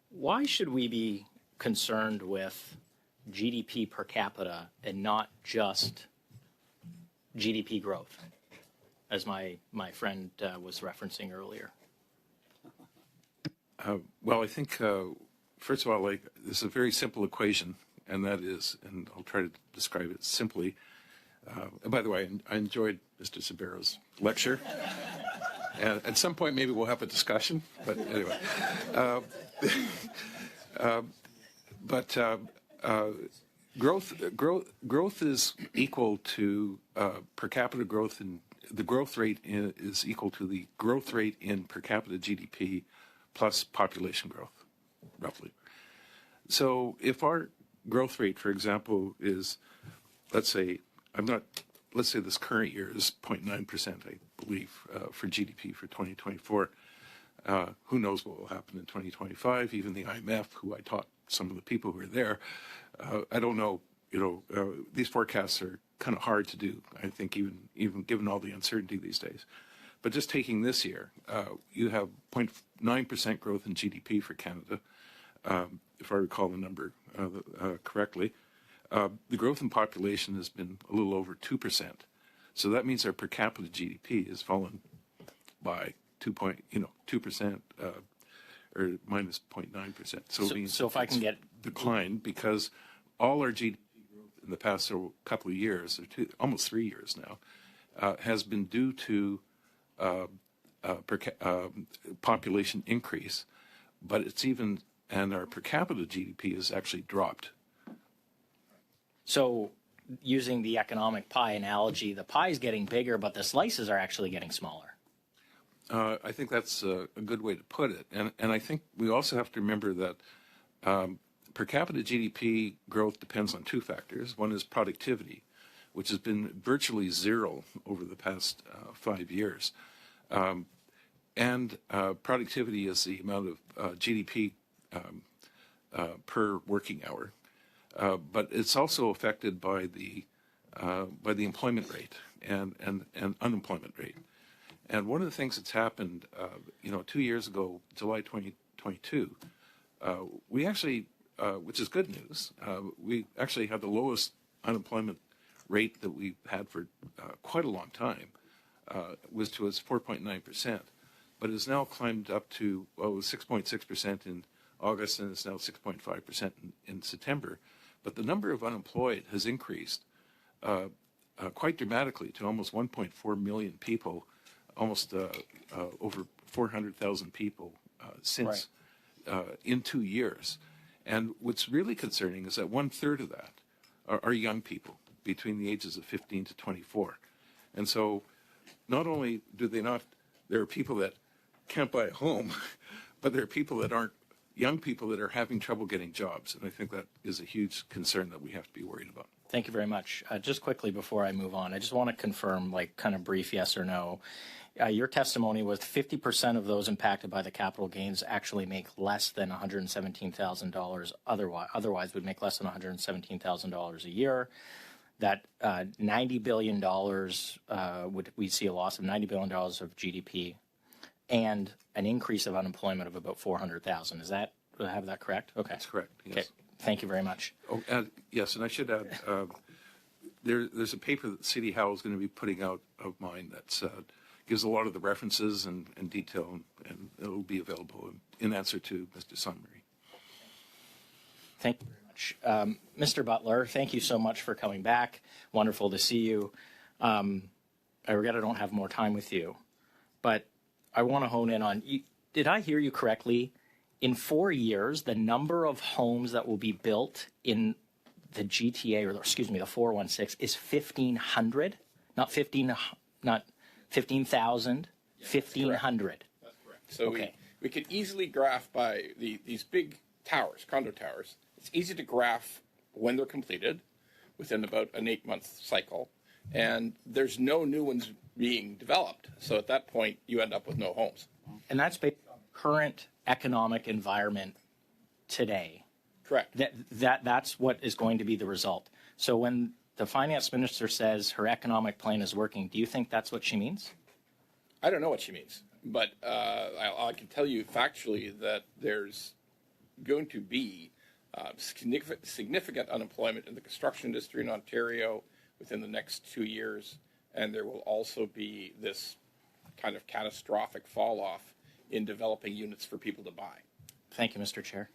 Why should we be concerned with GDP per capita and not just GDP growth, as my friend was referencing earlier? Well, I think, first of all, this is a very simple equation, and that is, and I'll try to describe it simply. And by the way, I enjoyed Mr. Sabero's lecture. And at some point, maybe we'll have a discussion. But anyway, growth is equal to per capita growth, and the growth rate is equal to the growth rate in per capita GDP plus population growth, roughly. So if our growth rate, for example, is, let's say this current year is 0.9%, I believe, for GDP for 2024. Who knows what will happen in 2025? Even the IMF, who I taught some of the people who are there, I don't know. These forecasts are kind of hard to do. I think even given all the uncertainty these days. But just taking this year, you have 0.9% growth in GDP for Canada, if I recall the number correctly. The growth in population has been a little over 2%. So that means our per capita GDP has fallen by 2%, or minus 0.9%. So it means if I can get declined because all our GDP growth in the past couple of years, almost 3 years now, has been due to population increase, but and our per capita GDP has actually dropped. So using the economic pie analogy, the pie is getting bigger, but the slices are actually getting smaller. I think that's a good way to put it. And I think we also have to remember that per capita GDP growth depends on two factors. One is productivity, which has been virtually zero over the past 5 years. And productivity is the amount of GDP per working hour. But it's also affected by the employment rate and unemployment rate. And one of the things that's happened, 2 years ago, July 2022, we actually, which is good news, we actually had the lowest unemployment rate that we've had for quite a long time, was 4.9%, but has now climbed up to 6.6% in August, and it's now 6.5% in September. But the number of unemployed has increased quite dramatically to almost 1.4 million people, almost over 400,000 people since in 2 years. And what's really concerning is that 1/3 of that are young people between the ages of 15 to 24. And so not only there are people that can't buy a home, but there are people that aren't young people that are having trouble getting jobs. And I think that is a huge concern that we have to be worried about. Thank you very much. Just quickly before I move on, I just want to confirm, kind of brief yes or no. Your testimony was 50% of those impacted by the capital gains actually make less than $117,000 otherwise would make less than $117,000 a year. That $90 billion, we see a loss of $90 billion of GDP and an increase of unemployment of about 400,000. Do I have that correct? Okay. That's correct, yes. Okay. Thank you very much. Oh, yes, and I should add, there's a paper that City Hall is going to be putting out of mine that gives a lot of the references and detail, and it'll be available in answer to Mr. Sunbury. Thank you very much. Mr. Butler, thank you so much for coming back. Wonderful to see you. I regret I don't have more time with you, but I want to hone in on, did I hear you correctly? In 4 years, the number of homes that will be built in the GTA, or excuse me, the 416 is 1,500, not 15,000, Yes, 1,500. That's correct. So okay. we could easily graph by these big towers, condo towers. It's easy to graph when they're completed within about an 8-month cycle, and there's no new ones being developed. So at that point, you end up with no homes. And that's based on current economic environment today. Correct. That's what is going to be the result. So when the finance minister says her economic plan is working, do you think that's what she means? I don't know what she means, but I can tell you factually that there's going to be significant unemployment in the construction industry in Ontario within the next 2 years, and there will also be this kind of catastrophic fall off in developing units for people to buy. Thank you, Mr. Chair.